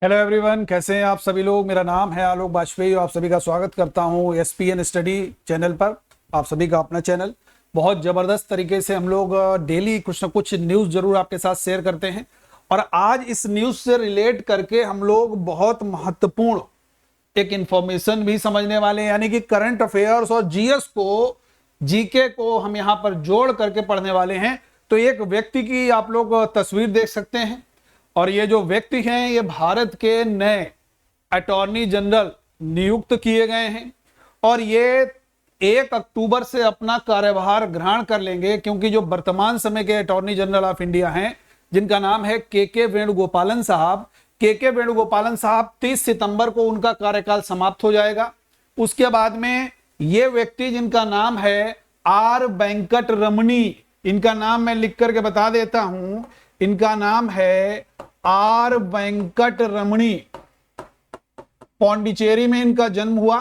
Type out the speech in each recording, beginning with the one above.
Hello everyone, कैसे हैं आप सभी लोग। मेरा नाम है आलोक बाजपेयी और आप सभी का स्वागत करता हूं एसपीएन स्टडी चैनल पर। आप सभी का अपना चैनल। बहुत ज़बरदस्त तरीके से हम लोग डेली कुछ ना कुछ न्यूज़ जरूर आपके साथ शेयर करते हैं और आज इस न्यूज़ से रिलेट करके हम लोग बहुत महत्वपूर्ण एक इंफॉर्मेशन भी समझने वाले हैं, यानी कि करंट अफेयर्स और जीएस को, जीके को हम यहाँ पर जोड़ करके पढ़ने वाले हैं। तो एक व्यक्ति की आप लोग तस्वीर देख सकते हैं और ये जो व्यक्ति हैं ये भारत के नए अटॉर्नी जनरल नियुक्त किए गए हैं और ये 1 अक्टूबर से अपना कार्यभार ग्रहण कर लेंगे, क्योंकि जो वर्तमान समय के अटॉर्नी जनरल ऑफ इंडिया हैं जिनका नाम है के वेणुगोपालन साहब, के वेणुगोपालन साहब 30 सितंबर को उनका कार्यकाल समाप्त हो जाएगा। उसके बाद में ये व्यक्ति जिनका नाम है आर वेंकट रमणी, इनका नाम मैं लिख करके बता देता हूं, इनका नाम है आर वेंकट रमणी। पौंडीचेरी में इनका जन्म हुआ।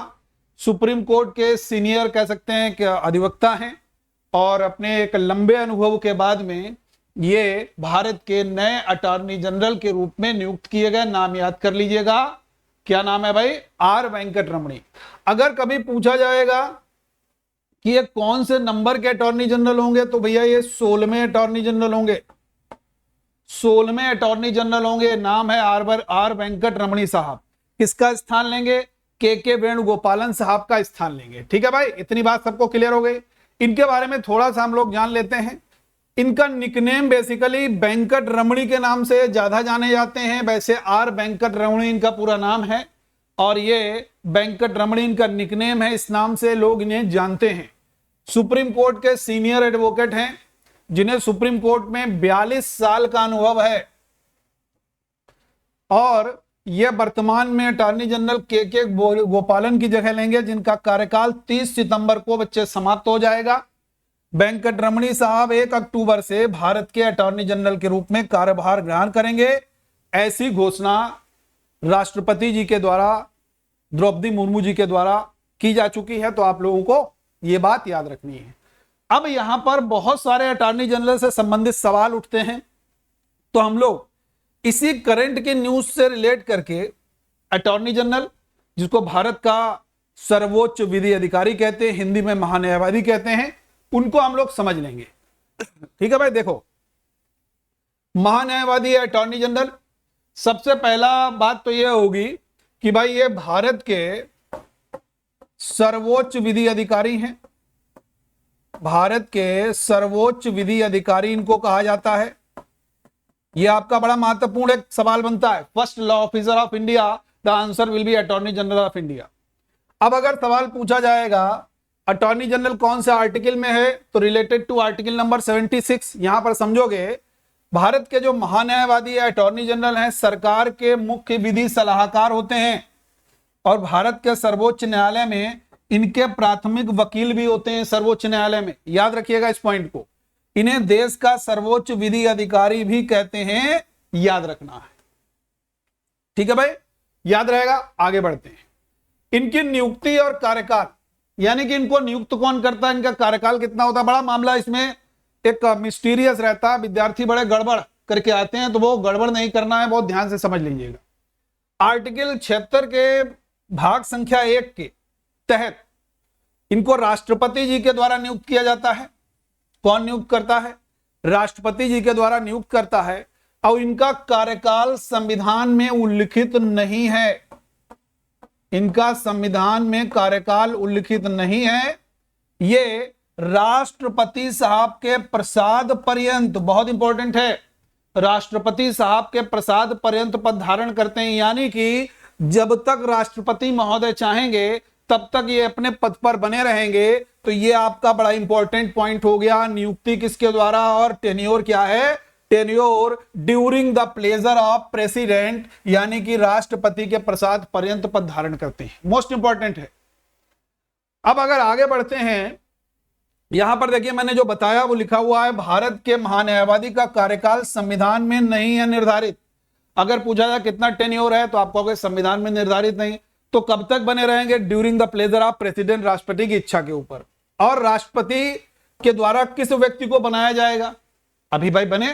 सुप्रीम कोर्ट के सीनियर कह सकते हैं कि अधिवक्ता हैं और अपने एक लंबे अनुभव के बाद में ये भारत के नए अटॉर्नी जनरल के रूप में नियुक्त किए गए। नाम याद कर लीजिएगा, क्या नाम है भाई? आर वेंकट रमणी। अगर कभी पूछा जाएगा कि ये कौन से नंबर के अटॉर्नी जनरल होंगे, तो भैया ये 16वें अटॉर्नी जनरल होंगे। 16वें अटॉर्नी जनरल होंगे। नाम है आर वेंकट रमणी साहब। किसका स्थान लेंगे? के वेणुगोपालन साहब का स्थान लेंगे। ठीक है भाई, इतनी बात सबको क्लियर हो गई। इनके बारे में थोड़ा सा हम लोग जान लेते हैं। इनका निकनेम बेसिकली वेंकट रमणी के नाम से ज्यादा जाने जाते हैं। वैसे आर वेंकट रमणी इनका पूरा नाम है और ये वेंकट रमणी इनका निकनेम है, इस नाम से लोग इन्हें जानते हैं। सुप्रीम कोर्ट के सीनियर एडवोकेट हैं जिन्हें सुप्रीम कोर्ट में 42 साल का अनुभव है और यह वर्तमान में अटॉर्नी जनरल के गोपालन की जगह लेंगे, जिनका कार्यकाल 30 सितंबर को बच्चे समाप्त हो जाएगा। वेंकट रमणी साहब 1 अक्टूबर से भारत के अटॉर्नी जनरल के रूप में कार्यभार ग्रहण करेंगे। ऐसी घोषणा राष्ट्रपति जी के द्वारा, द्रौपदी मुर्मू जी के द्वारा की जा चुकी है। तो आप लोगों को यह बात याद रखनी है। अब यहां पर बहुत सारे अटॉर्नी जनरल से संबंधित सवाल उठते हैं, तो हम लोग इसी करंट के न्यूज से रिलेट करके अटॉर्नी जनरल, जिसको भारत का सर्वोच्च विधि अधिकारी कहते हैं, हिंदी में महान्यायवादी कहते हैं, उनको हम लोग समझ लेंगे। ठीक है भाई, देखो महान्यायवादी अटॉर्नी जनरल, सबसे पहला बात तो यह होगी कि भाई ये भारत के सर्वोच्च विधि अधिकारी हैं। भारत के सर्वोच्च विधि अधिकारी इनको कहा जाता है। यह आपका बड़ा महत्वपूर्ण एक सवाल बनता है। First law officer of India, the answer will be attorney general of India. अब अगर सवाल पूछा जाएगा अटॉर्नी जनरल कौन से आर्टिकल में है, तो रिलेटेड टू आर्टिकल नंबर 76। यहां पर समझोगे भारत के जो महान्यायवादी या अटॉर्नी जनरल हैं सरकार के मुख्य विधि सलाहकार होते हैं और भारत के सर्वोच्च न्यायालय में इनके प्राथमिक वकील भी होते हैं। सर्वोच्च न्यायालय में, याद रखिएगा इस पॉइंट को, इन्हें देश का सर्वोच्च विधि अधिकारी भी कहते हैं, याद रखना है। ठीक है भाई, याद रहेगा। आगे बढ़ते हैं। इनकी नियुक्ति और कार्यकाल, यानी कि इनको नियुक्त कौन करता है, इनका कार्यकाल कितना होता है, बड़ा मामला इसमें एक मिस्टीरियस रहता है। विद्यार्थी बड़े गड़बड़ करके आते हैं, तो वो गड़बड़ नहीं करना है, बहुत ध्यान से समझ लीजिएगा। आर्टिकल 76 के भाग संख्या 1 के तहत इनको राष्ट्रपति जी के द्वारा नियुक्त किया जाता है। कौन नियुक्त करता है? राष्ट्रपति जी के द्वारा नियुक्त करता है और इनका कार्यकाल संविधान में उल्लिखित नहीं है। इनका संविधान में कार्यकाल उल्लिखित नहीं है। ये राष्ट्रपति साहब के प्रसाद पर्यंत, बहुत इंपॉर्टेंट है, राष्ट्रपति साहब के प्रसाद पर्यंत पद धारण करते हैं, यानी कि जब तक राष्ट्रपति महोदय चाहेंगे तब तक ये अपने पद पर बने रहेंगे। तो ये आपका बड़ा इंपॉर्टेंट पॉइंट हो गया। नियुक्ति किसके द्वारा और टेन्योर क्या है? Tenure during the pleasure of president, यानी कि राष्ट्रपति के प्रसाद पर्यंत पद धारण करते हैं। मोस्ट इंपॉर्टेंट है। अब अगर आगे बढ़ते हैं, यहां पर देखिए मैंने जो बताया वो लिखा हुआ है, भारत के महान्यायवादी का कार्यकाल संविधान में नहीं है निर्धारित। अगर पूछा जाए कितना टेन्योर है, तो आप कहोगे संविधान में निर्धारित नहीं, तो कब तक बने रहेंगे? During the pleasure of president, राष्ट्रपति की इच्छा के ऊपर। और राष्ट्रपति के द्वारा किस व्यक्ति को बनाया जाएगा? अभी भाई बने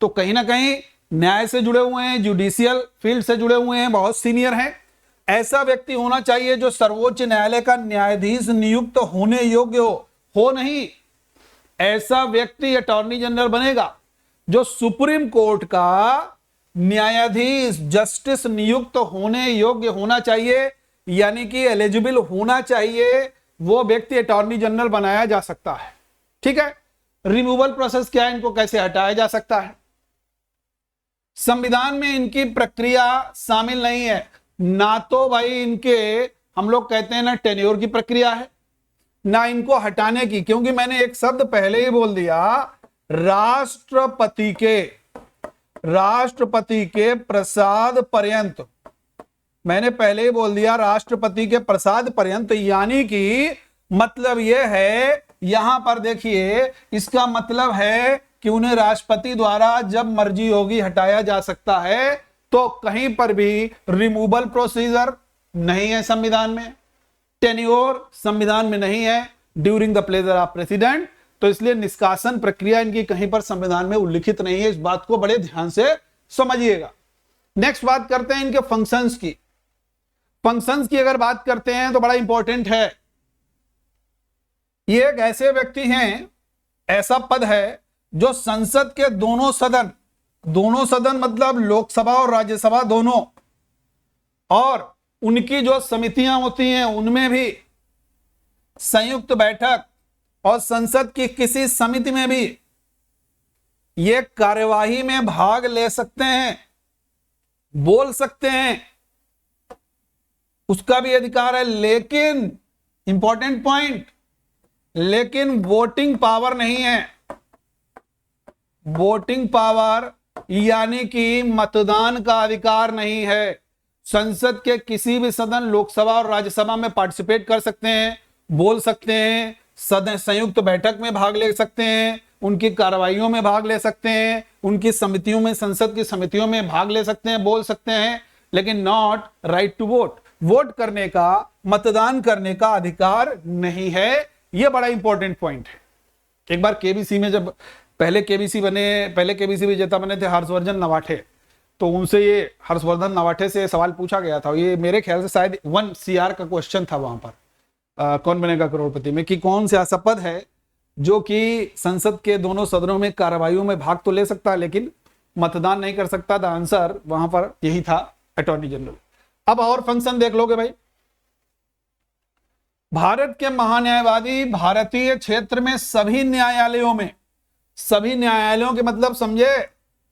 तो कहीं ना कहीं न्याय से जुड़े हुए हैं, जुडिशियल फील्ड से जुड़े हुए हैं, बहुत सीनियर हैं। ऐसा व्यक्ति होना चाहिए जो सर्वोच्च न्यायालय का न्यायाधीश नियुक्त होने योग्य हो नहीं। ऐसा व्यक्ति अटॉर्नी जनरल बनेगा जो सुप्रीम कोर्ट का न्यायाधीश जस्टिस नियुक्त होने योग्य होना चाहिए, यानी कि एलिजिबल होना चाहिए। वो व्यक्ति अटॉर्नी जनरल बनाया जा सकता है। ठीक है। रिमूवल प्रोसेस क्या है, इनको कैसे हटाया जा सकता है। संविधान में इनकी प्रक्रिया शामिल नहीं है। ना तो भाई इनके हम लोग कहते हैं ना टेन्योर की प्रक्रिया है, ना इनको हटाने की, क्योंकि मैंने एक शब्द पहले ही बोल दिया, राष्ट्रपति के प्रसाद पर्यंत। मैंने पहले ही बोल दिया राष्ट्रपति के प्रसाद पर्यंत, यानी कि मतलब यह है, यहां पर देखिए इसका मतलब है कि उन्हें राष्ट्रपति द्वारा जब मर्जी होगी हटाया जा सकता है। तो कहीं पर भी रिमूवल प्रोसीजर नहीं है संविधान में, टेन्योर संविधान में नहीं है, during the pleasure of president. तो इसलिए निष्कासन प्रक्रिया इनकी कहीं पर संविधान में उल्लिखित नहीं है। इस बात को बड़े ध्यान से समझिएगा। नेक्स्ट बात करते हैं इनके फंक्शंस की। फंक्शंस की अगर बात करते हैं तो बड़ा इंपॉर्टेंट है। ये एक ऐसे व्यक्ति हैं, ऐसा पद है जो संसद के दोनों सदन मतलब लोकसभा और राज्यसभा दोनों, और उनकी जो समितियां होती हैं उनमें भी संयुक्त बैठक और संसद की किसी समिति में भी ये कार्यवाही में भाग ले सकते हैं, बोल सकते हैं, उसका भी अधिकार है। लेकिन इंपॉर्टेंट पॉइंट, लेकिन वोटिंग पावर नहीं है। वोटिंग पावर यानी कि मतदान का अधिकार नहीं है। संसद के किसी भी सदन, लोकसभा और राज्यसभा में पार्टिसिपेट कर सकते हैं, बोल सकते हैं, सदन संयुक्त बैठक में भाग ले सकते हैं, उनकी कार्रवाइयों में भाग ले सकते हैं, उनकी समितियों में, संसद की समितियों में भाग ले सकते हैं, बोल सकते हैं, लेकिन not right to vote. Vote करने का, मतदान करने का अधिकार नहीं है। यह बड़ा इंपॉर्टेंट पॉइंट है। एक बार केबीसी में जब पहले केबीसी विजेता बने थे हर्षवर्धन नवाठे, तो उनसे ये हर्षवर्धन नवाठे से सवाल पूछा गया था। ये मेरे ख्याल से शायद 1 CR का क्वेश्चन था वहां पर, कौन बनेगा करोड़पति में, कि कौन से ऐसा पद है जो कि संसद के दोनों सदनों में कार्रवाइयों में भाग तो ले सकता है लेकिन मतदान नहीं कर सकता। द आंसर वहां पर यही था, अटॉर्नी जनरल। अब और फंक्शन देख लोगे भाई। भारत के महान्यायवादी भारतीय क्षेत्र में सभी न्यायालयों के मतलब समझे,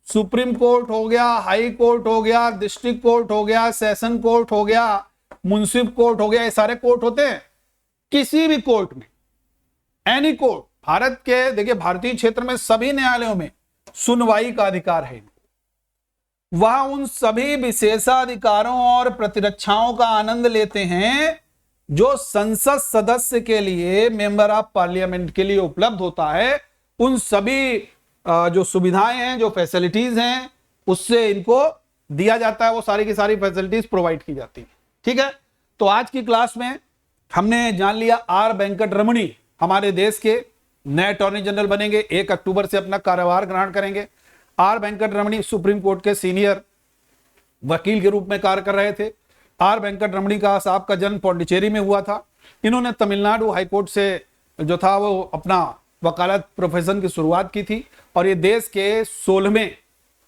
सुप्रीम कोर्ट हो गया, हाई कोर्ट हो गया, डिस्ट्रिक्ट कोर्ट हो गया, सेशन कोर्ट हो गया, मुंसिफ कोर्ट हो गया, ये सारे कोर्ट होते हैं। किसी भी कोर्ट में, एनी कोर्ट, भारत के देखिए भारतीय क्षेत्र में सभी न्यायालयों में सुनवाई का अधिकार है। वह उन सभी विशेषाधिकारों और प्रतिरक्षाओं का आनंद लेते हैं जो संसद सदस्य के लिए, मेंबर ऑफ पार्लियामेंट के लिए उपलब्ध होता है। उन सभी जो सुविधाएं हैं, जो फैसिलिटीज हैं, उससे इनको दिया जाता है, वो सारी की सारी फैसिलिटीज प्रोवाइड की जाती है। ठीक है। तो आज की क्लास में हमने जान लिया आर वेंकट रमणी हमारे देश के नए अटॉर्नी जनरल बनेंगे, 1 अक्टूबर से अपना कार्यभार ग्रहण करेंगे। Are Venkat Ramani supreme court के सीनियर वकील के रूप में कार्य कर रहे थे। आर वेंकट रमणी का साहब का जन्म पौंडीचेरी में हुआ था। इन्होंने तमिलनाडु हाईकोर्ट से जो था वो अपना वकालत प्रोफेशन की शुरुआत की थी, और ये देश के 16वें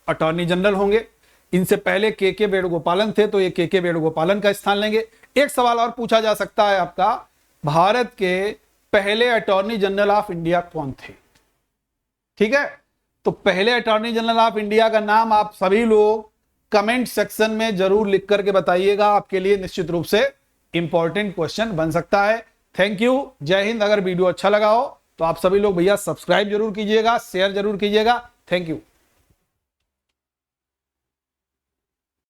अटॉर्नी जनरल होंगे। इनसे पहले के वेणुगोपालन थे, तो ये के वेणुगोपालन का स्थान लेंगे। एक सवाल और पूछा जा सकता है आपका, भारत के पहले अटॉर्नी जनरल ऑफ इंडिया कौन थे? ठीक है। तो पहले अटॉर्नी जनरल ऑफ इंडिया का नाम आप सभी लोग कमेंट सेक्शन में जरूर लिख करके बताइएगा। आपके लिए निश्चित रूप से इंपॉर्टेंट क्वेश्चन बन सकता है। थैंक यू, जय हिंद। अगर वीडियो अच्छा लगा हो तो आप सभी लोग भैया सब्सक्राइब जरूर कीजिएगा, शेयर जरूर कीजिएगा। Thank you.